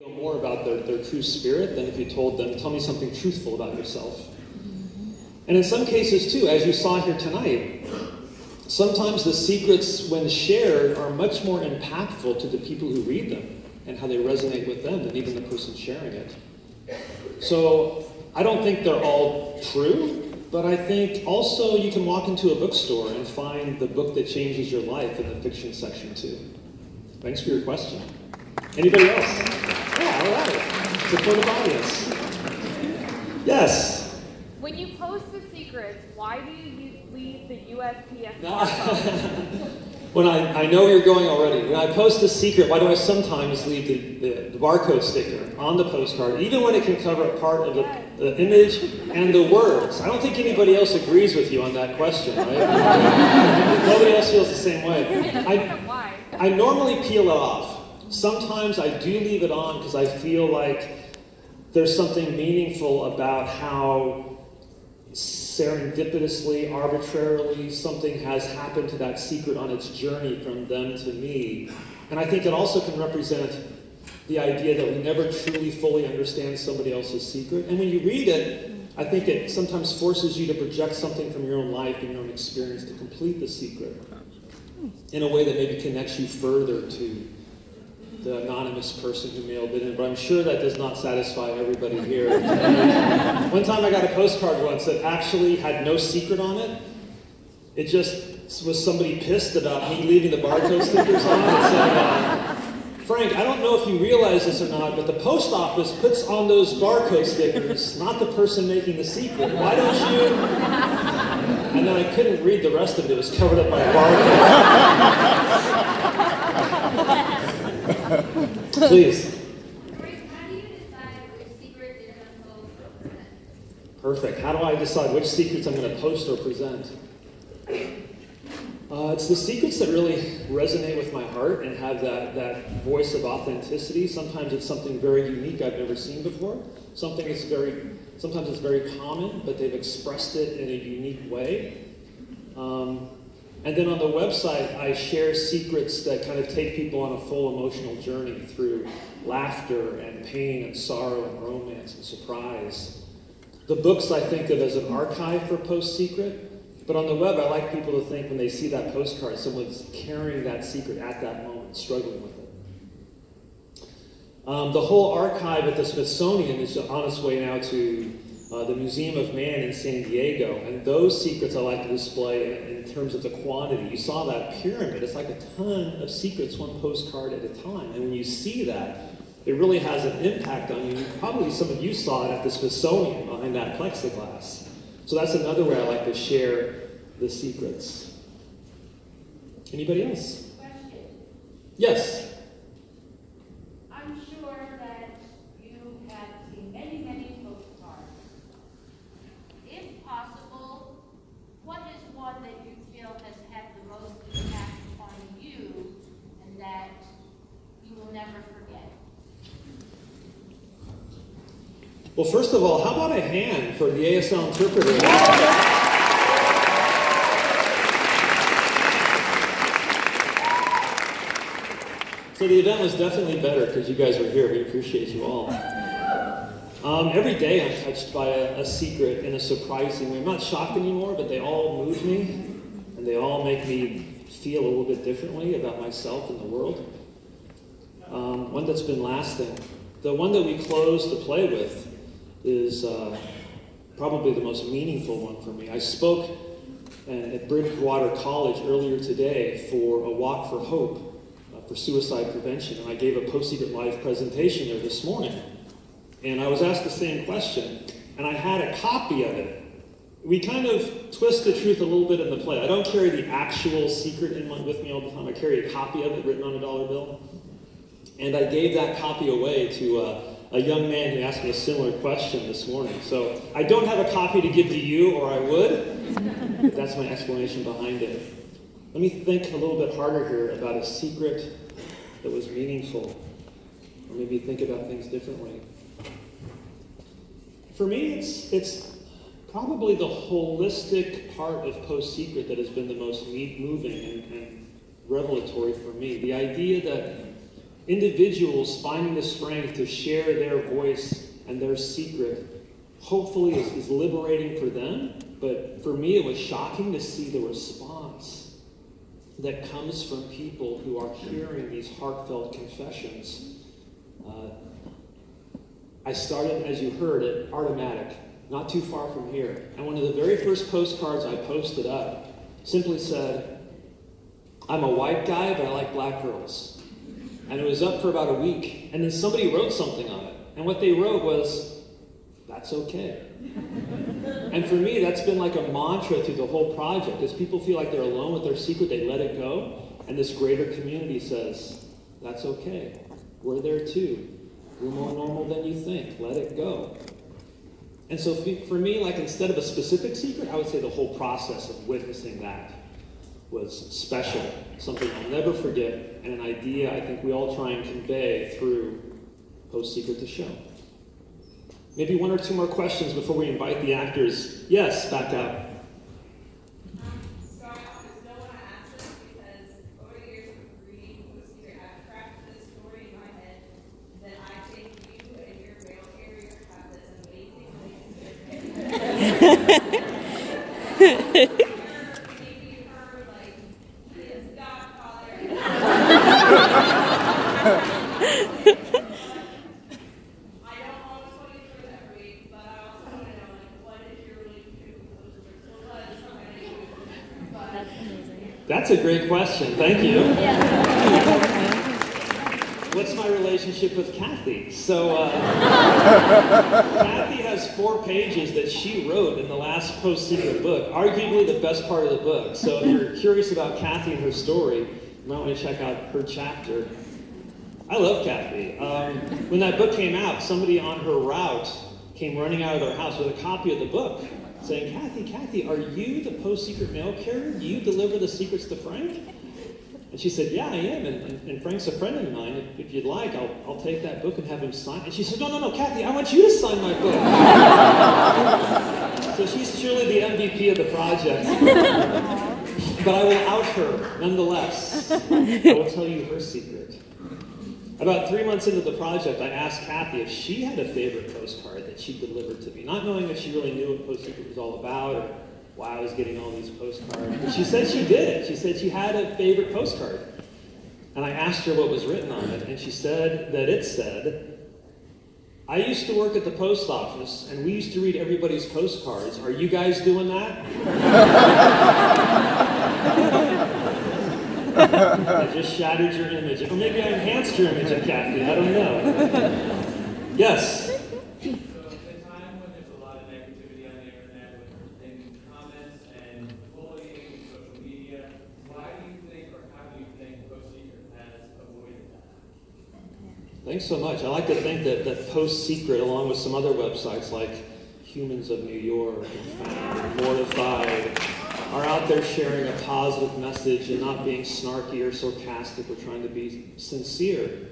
Know more about their true spirit than if you told them, tell me something truthful about yourself. And in some cases too, as you saw here tonight, sometimes the secrets when shared are much more impactful to the people who read them and how they resonate with them than even the person sharing it. So I don't think they're all true, but I think also you can walk into a bookstore and find the book that changes your life in the fiction section too. Thanks for your question. Anybody else? Yeah, all right. Supportive audience. Yes? When you post the secrets, why do you leave the USPS No. barcode? When I know you're going already. When I post the secret, why do I sometimes leave the barcode sticker on the postcard, even when it can cover a part of the image and the words? I don't think anybody else agrees with you on that question, right? Nobody else feels the same way. I normally peel it off. Sometimes I do leave it on because I feel like there's something meaningful about how serendipitously, arbitrarily, something has happened to that secret on its journey from them to me. And I think it also can represent the idea that we never truly fully understand somebody else's secret. And when you read it, I think it sometimes forces you to project something from your own life and your own experience to complete the secret in a way that maybe connects you further to the anonymous person who mailed it in, but I'm sure that does not satisfy everybody here. One time I got a postcard once that actually had no secret on it. It just was somebody pissed about me leaving the barcode stickers on. It said, Frank, I don't know if you realize this or not, but the post office puts on those barcode stickers, not the person making the secret. Why don't you? And then I couldn't read the rest of it. It was covered up by a barcode. Please. How do you decide which secrets you're going to post or present? Perfect. How do I decide which secrets I'm going to post or present? It's the secrets that really resonate with my heart and have that voice of authenticity. Sometimes it's something very unique I've never seen before. Sometimes it's very common, but they've expressed it in a unique way. And then on the website, I share secrets that kind of take people on a full emotional journey through laughter and pain and sorrow and romance and surprise. The books I think of as an archive for PostSecret, but on the web, I like people to think when they see that postcard, someone's carrying that secret at that moment, struggling with it. The whole archive at the Smithsonian is on its way now to the Museum of Man in San Diego, and those secrets I like to display in terms of the quantity. You saw that pyramid. It's like a ton of secrets, one postcard at a time. And when you see that, it really has an impact on you. Probably some of you saw it at the Smithsonian behind that plexiglass. So that's another way I like to share the secrets. Anybody else? Question. Yes? I'm sure that you have seen many, many postcards. If possible, what is one that you feel has had the most impact on you and that you will never forget? Well, first of all, how about a hand for the ASL interpreter? So the event was definitely better because you guys were here. We appreciate you all. Every day I'm touched by a secret in a surprising way. I'm not shocked anymore, but they all move me, and they all make me feel a little bit differently about myself and the world. One that's been lasting. The one that we closed the play with is probably the most meaningful one for me. I spoke at Bridgewater College earlier today for a Walk for Hope for suicide prevention, and I gave a PostSecret Live presentation there this morning. And I was asked the same question, and I had a copy of it. We kind of twist the truth a little bit in the play. I don't carry the actual secret with me all the time. I carry a copy of it written on a $1 bill. And I gave that copy away to a young man who asked me a similar question this morning. So I don't have a copy to give to you, or I would, but that's my explanation behind it. Let me think a little bit harder here about a secret that was meaningful, or maybe think about things differently. For me, it's probably the holistic part of PostSecret that has been the most moving and revelatory for me. The idea that individuals finding the strength to share their voice and their secret, hopefully is liberating for them. But for me, it was shocking to see the response that comes from people who are hearing these heartfelt confessions. I started, as you heard, at Artomatic, not too far from here. And one of the very first postcards I posted up simply said, "I'm a white guy, but I like black girls." And it was up for about a week. And then somebody wrote something on it. And what they wrote was, "That's okay." And for me, that's been like a mantra through the whole project. As people feel like they're alone with their secret, they let it go. And this greater community says, "That's okay. We're there too. We're more normal than you think. Let it go." And so for me, like instead of a specific secret, I would say the whole process of witnessing that was special, something I'll never forget, and an idea I think we all try and convey through PostSecret The Show. Maybe one or two more questions before we invite the actors. Yes, back up. So I always don't want to ask this because over the years of reading PostSecret, I've crafted this story in my head that I think you and your mail carrier have this amazing relationship. Maybe her, like, his godfather. I don't always want to hear that read, but I also want to know, like, what is your relationship with PostSecret? Well, that is something. But That's amazing. That's a great question. Thank you. What's my relationship with Kathy? So, Kathy has 4 pages that she wrote in the last PostSecret book, arguably the best part of the book. So if you're curious about Kathy and her story, you might want to check out her chapter. I love Kathy. When that book came out, somebody on her route came running out of their house with a copy of the book, saying, Kathy, are you the PostSecret mail carrier? Do you deliver the secrets to Frank? And she said, yeah, I am, and Frank's a friend of mine. If you'd like, I'll take that book and have him sign. And she said, no, Kathy, I want you to sign my book. So she's truly the MVP of the project. But I will out her, nonetheless. I will tell you her secret. About 3 months into the project, I asked Kathy if she had a favorite postcard that she delivered to me, not knowing if she really knew what PostSecret was all about or why I was getting all these postcards. But she said she did. She said she had a favorite postcard. And I asked her what was written on it, and she said that it said, I used to work at the post office, and we used to read everybody's postcards. Are you guys doing that? I just shattered your image. Or maybe I enhanced your image of Kathy. I don't know. Yes? So, at a time when there's a lot of negativity on the internet, in comments and bullying and social media, why do you think, or how do you think PostSecret has avoided that? Thanks so much. I like to think that PostSecret, along with some other websites like Humans of New York and Mortified, are out there sharing a positive message and not being snarky or sarcastic or trying to be sincere.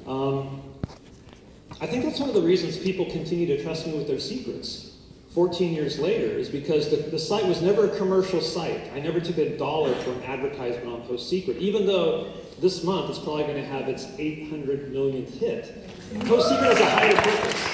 I think that's one of the reasons people continue to trust me with their secrets 14 years later, is because the site was never a commercial site. I never took $1 for an advertisement on PostSecret, even though this month it's probably going to have its 800 millionth hit. PostSecret has a higher purpose.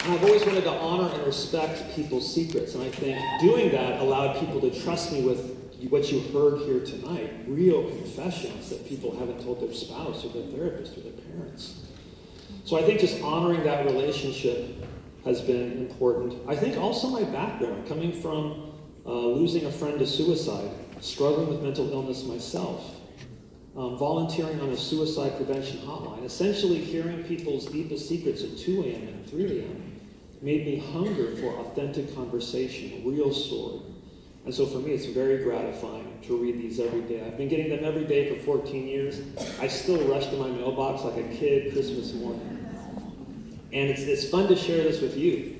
And I've always wanted to honor and respect people's secrets, and I think doing that allowed people to trust me with what you heard here tonight, real confessions that people haven't told their spouse or their therapist or their parents. So I think just honoring that relationship has been important. I think also my background, coming from losing a friend to suicide, struggling with mental illness myself, volunteering on a suicide prevention hotline, essentially hearing people's deepest secrets at 2 a.m. and 3 a.m. made me hunger for authentic conversation, a real story. And so for me, it's very gratifying to read these every day. I've been getting them every day for 14 years. I still rush to my mailbox like a kid Christmas morning. And it's fun to share this with you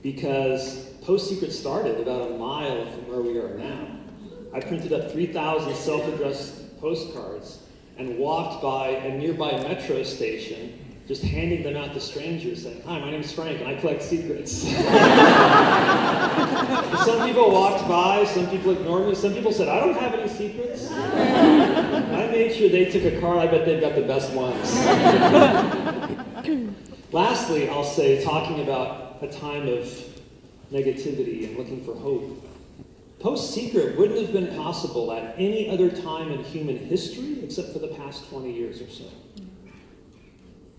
because PostSecret started about a mile from where we are now. I printed up 3,000 self-addressed postcards and walked by a nearby metro station just handing them out to strangers, saying, hi, my name's Frank, and I collect secrets. Some people walked by, some people ignored me, some people said, I don't have any secrets. I made sure they took a card. I bet they've got the best ones. Lastly, I'll say, talking about a time of negativity and looking for hope. PostSecret wouldn't have been possible at any other time in human history except for the past 20 years or so.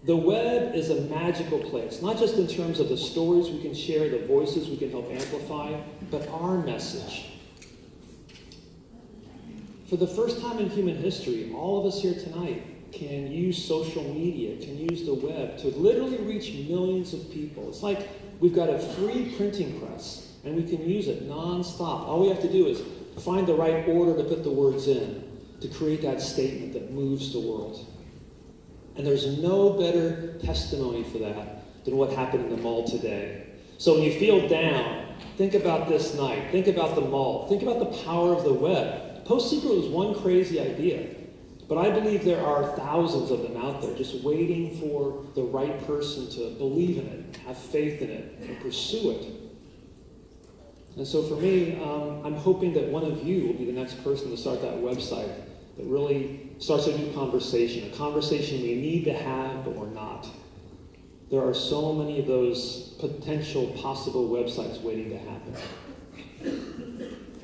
The web is a magical place, not just in terms of the stories we can share, the voices we can help amplify, but our message. For the first time in human history, all of us here tonight can use social media, can use the web to literally reach millions of people. It's like we've got a free printing press, and we can use it non-stop. All we have to do is find the right order to put the words in to create that statement that moves the world. And there's no better testimony for that than what happened in the mall today. So when you feel down, think about this night. Think about the mall. Think about the power of the web. PostSecret was one crazy idea, but I believe there are thousands of them out there just waiting for the right person to believe in it, have faith in it, and pursue it. And so for me, I'm hoping that one of you will be the next person to start that website that really starts a new conversation, a conversation we need to have, but we're not. There are so many of those potential possible websites waiting to happen.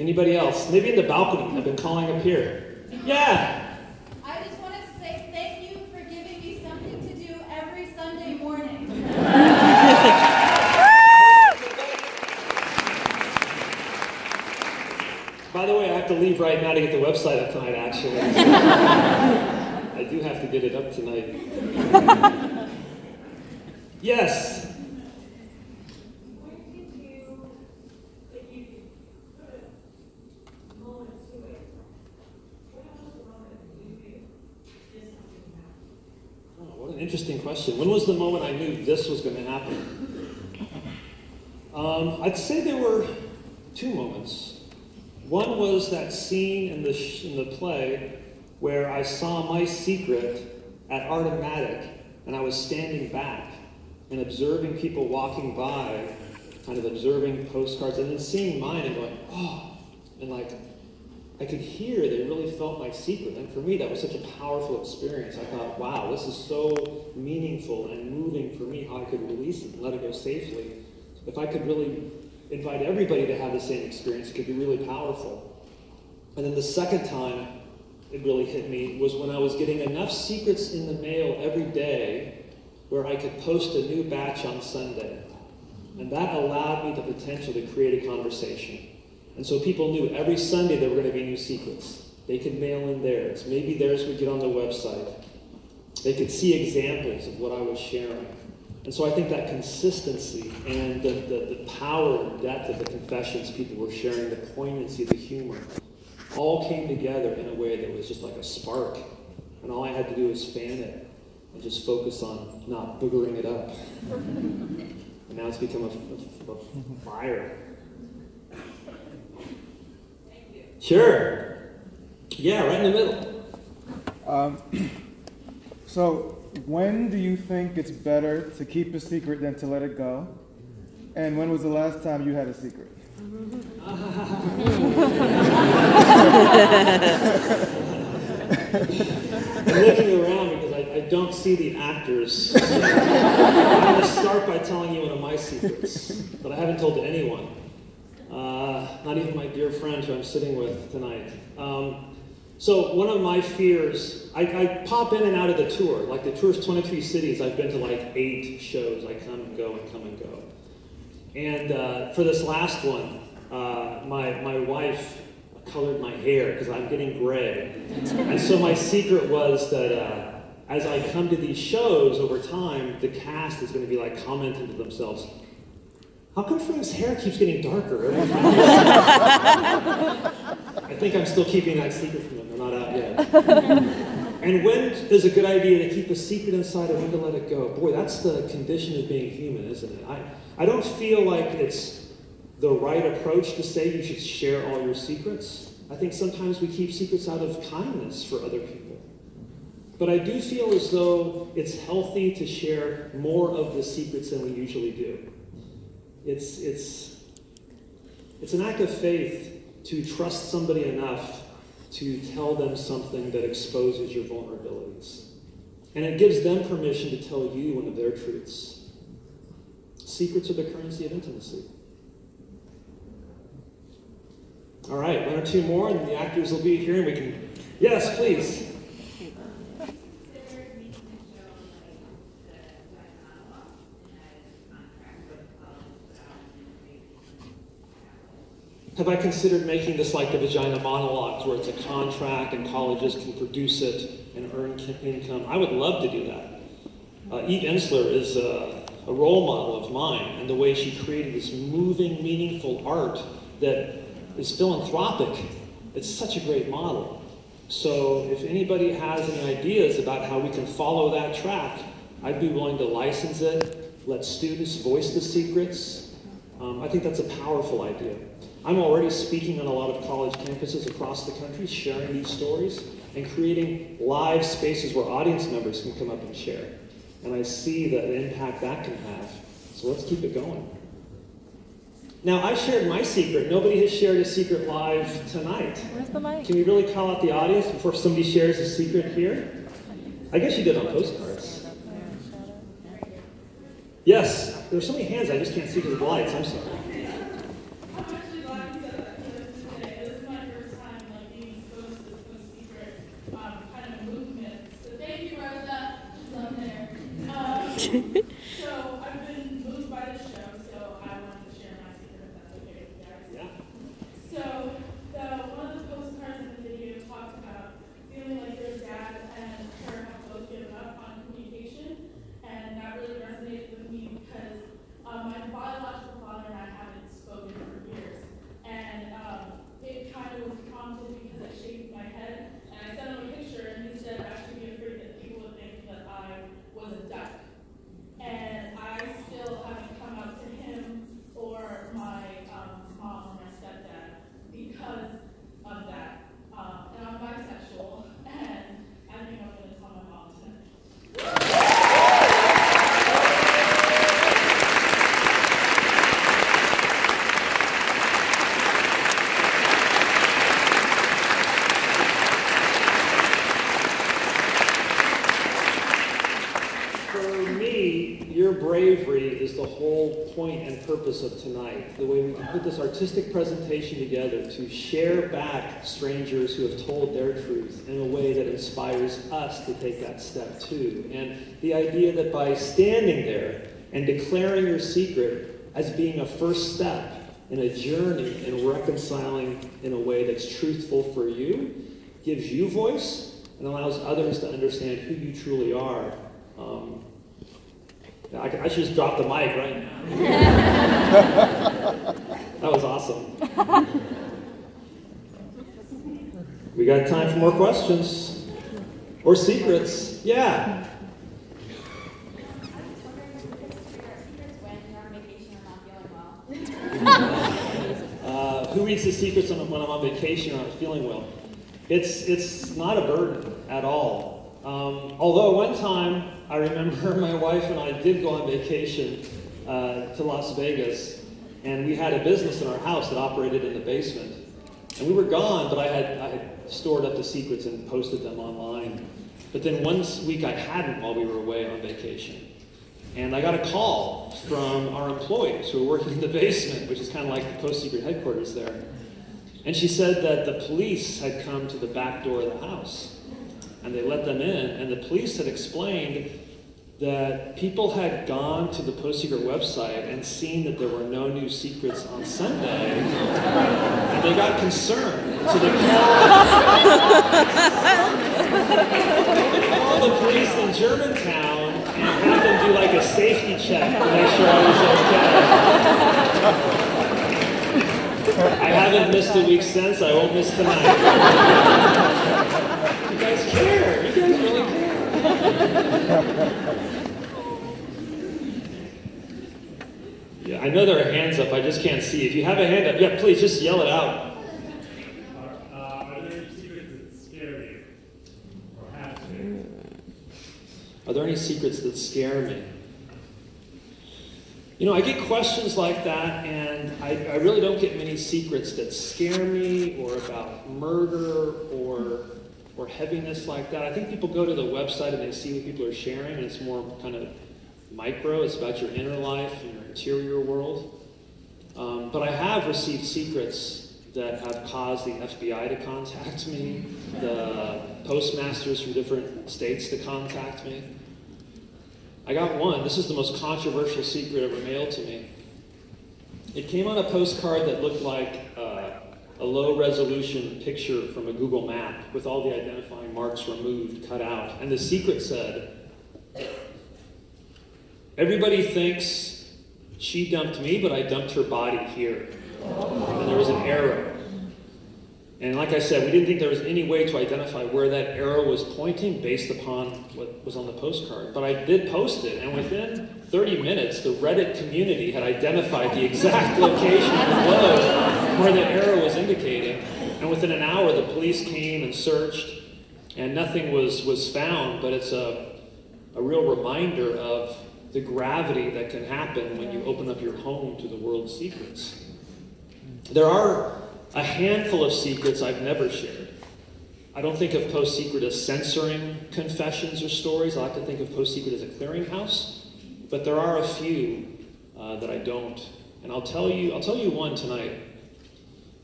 Anybody else? Maybe in the balcony. I've been calling up here. Yeah! I just wanted to say thank you for giving me something to do every Sunday morning. By the way, I have to leave right now to get the website up tonight, actually. I do have to get it up tonight. Yes? When did you, if you could put a moment to it, when was the moment that you knew this was going to happen? Oh, what an interesting question. When was the moment I knew this was going to happen? I'd say there were two moments. One was that scene in the play where I saw my secret at Artomatic, and I was standing back and observing people walking by, kind of observing postcards, and then seeing mine and going, oh, and like, I could hear they really felt my secret. And for me, that was such a powerful experience. I thought, wow, this is so meaningful and moving for me, how I could release it and let it go safely. If I could really invite everybody to have the same experience, it could be really powerful. And then the second time it really hit me was when I was getting enough secrets in the mail every day where I could post a new batch on Sunday. And that allowed me the potential to create a conversation. And so people knew every Sunday there were going to be new secrets. They could mail in theirs. Maybe theirs would get on the website. They could see examples of what I was sharing. And so I think that consistency and the power and depth of the confessions people were sharing, the poignancy, the humor, all came together in a way that was just like a spark. And all I had to do was fan it and just focus on not boogering it up. And now it's become a fire. Thank you. Sure. Yeah, right in the middle. So when do you think it's better to keep a secret than to let it go? And when was the last time you had a secret? I'm looking around because I don't see the actors. I'm going to start by telling you one of my secrets that I haven't told to anyone. Not even my dear friend who I'm sitting with tonight. So one of my fears, I pop in and out of the tour. Like the tour's 23 cities, I've been to like 8 shows. I come and go and come and go. And for this last one, my wife colored my hair because I'm getting gray. And so my secret was that as I come to these shows over time, the cast is going to be like commenting to themselves, how come Frank's hair keeps getting darker every time? I think I'm still keeping that secret from them. They're not out yet. And when is a good idea to keep a secret inside and when to let it go? Boy, that's the condition of being human, isn't it? I don't feel like it's the right approach to say you should share all your secrets. I think sometimes we keep secrets out of kindness for other people. But I do feel as though it's healthy to share more of the secrets than we usually do. It's an act of faith to trust somebody enough to tell them something that exposes your vulnerabilities. And it gives them permission to tell you one of their truths. Secrets are the currency of intimacy. All right, one or two more, and the actors will be here, and we can... Yes, please. Have I considered making this like the Vagina Monologue, where it's a contract and colleges can produce it and earn income? I would love to do that. Eve Ensler is a role model of mine, and the way she created this moving, meaningful art that is philanthropic. It's such a great model. So if anybody has any ideas about how we can follow that track, I'd be willing to license it, let students voice the secrets. I think that's a powerful idea. I'm already speaking on a lot of college campuses across the country, sharing these stories and creating live spaces where audience members can come up and share. And I see the impact that can have. So let's keep it going. Now, I shared my secret. Nobody has shared a secret live tonight. Where's the mic? Can we really call out the audience before somebody shares a secret here? I guess you did on postcards. Yes, there's so many hands I just can't see because of the lights. I'm sorry. I'm actually glad you said that today. This is my first time being exposed to the PostSecret kind of movement. So thank you, Rosa. She's up there. So I've been moved by the show, so I wanted to share my secret if that's okay with you guys. Yeah. So one of the postcards in the video talked about feeling like your dad and her have both given up on communication, and that really resonated with me because my biological father and I haven't spoken for years, and it kind of was prompted because I shaved my head, and I sent him a picture, and he said I should be afraid that people would think that I was a duck. And I still haven't come out to him or my mom or my stepdad because of that. And I'm bisexual, and I think I'm going to tell my mom today. Your bravery is the whole point and purpose of tonight. The way we can put this artistic presentation together to share back strangers who have told their truth in a way that inspires us to take that step too. And the idea that by standing there and declaring your secret as being a first step in a journey in reconciling in a way that's truthful for you, gives you voice and allows others to understand who you truly are. I should just drop the mic right now. That was awesome. We got time for more questions. Or secrets. Yeah. Who reads the secrets when I'm on vacation or I'm feeling well? It's not a burden at all. Although one time, I remember my wife and I did go on vacation to Las Vegas, and we had a business in our house that operated in the basement. And we were gone, but I had stored up the secrets and posted them online. But then one week I hadn't while we were away on vacation. And I got a call from our employees who were working in the basement, which is kind of like the PostSecret headquarters there. And she said that the police had come to the back door of the house. And they let them in, and the police had explained that people had gone to the PostSecret website and seen that there were no new secrets on Sunday, and they got concerned. So they called the police in Germantown and had them do like a safety check to make sure I was okay. I haven't missed a week since, I won't miss tonight. You guys care. You guys really care. Yeah, I know there are hands up. I just can't see. If you have a hand up, yeah, please just yell it out. Are there any secrets that scare you? Or have scared? Are there any secrets that scare me? You know, I get questions like that, and I really don't get many secrets that scare me or about murder or heaviness like that. I think people go to the website and they see what people are sharing, and it's more kind of micro. It's about your inner life and your interior world. But I have received secrets that have caused the FBI to contact me, the postmasters from different states to contact me. I got one. This is the most controversial secret ever mailed to me. It came on a postcard that looked like a low-resolution picture from a Google map with all the identifying marks removed, cut out. And the secret said, "Everybody thinks she dumped me, but I dumped her body here." And there was an arrow. And like I said, we didn't think there was any way to identify where that arrow was pointing based upon what was on the postcard. But I did post it, and within 30 minutes, the Reddit community had identified the exact location of the globe where the arrow was indicating. And within an hour, the police came and searched, and nothing was found. But it's a real reminder of the gravity that can happen when you open up your home to the world's secrets. There are a handful of secrets I've never shared. I don't think of PostSecret as censoring confessions or stories. I like to think of PostSecret as a clearinghouse. But there are a few that I don't. And I'll tell you one tonight.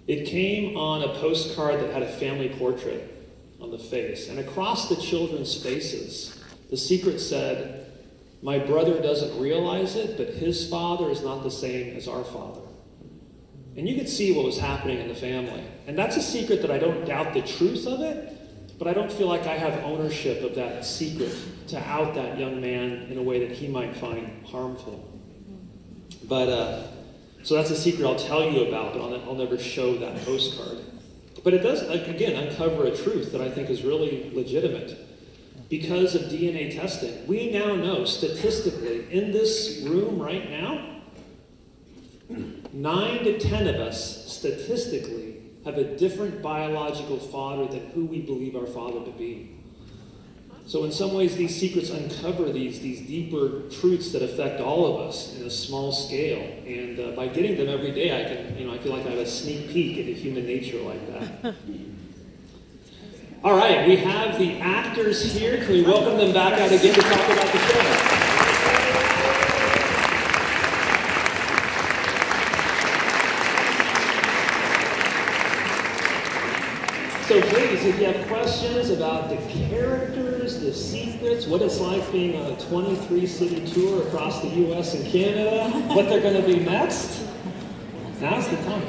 It came on a postcard that had a family portrait on the face. And across the children's faces, the secret said, "My brother doesn't realize it, but his father is not the same as our father." And you could see what was happening in the family. And that's a secret that I don't doubt the truth of it, but I don't feel like I have ownership of that secret to out that young man in a way that he might find harmful. But, so that's a secret I'll tell you about, but I'll never show that postcard. But it does, again, uncover a truth that I think is really legitimate. Because of DNA testing, we now know statistically in this room right now, 9 to 10 of us statistically have a different biological father than who we believe our father to be. So in some ways, these secrets uncover these deeper truths that affect all of us in a small scale. And by getting them every day, I feel like I have a sneak peek into human nature like that. All right, we have the actors here. Can we welcome them back out again to talk about the show? So please, if you have questions about the characters, the secrets, what it's like being on a 23-city tour across the U.S. and Canada, what they're going to be next, now's the time.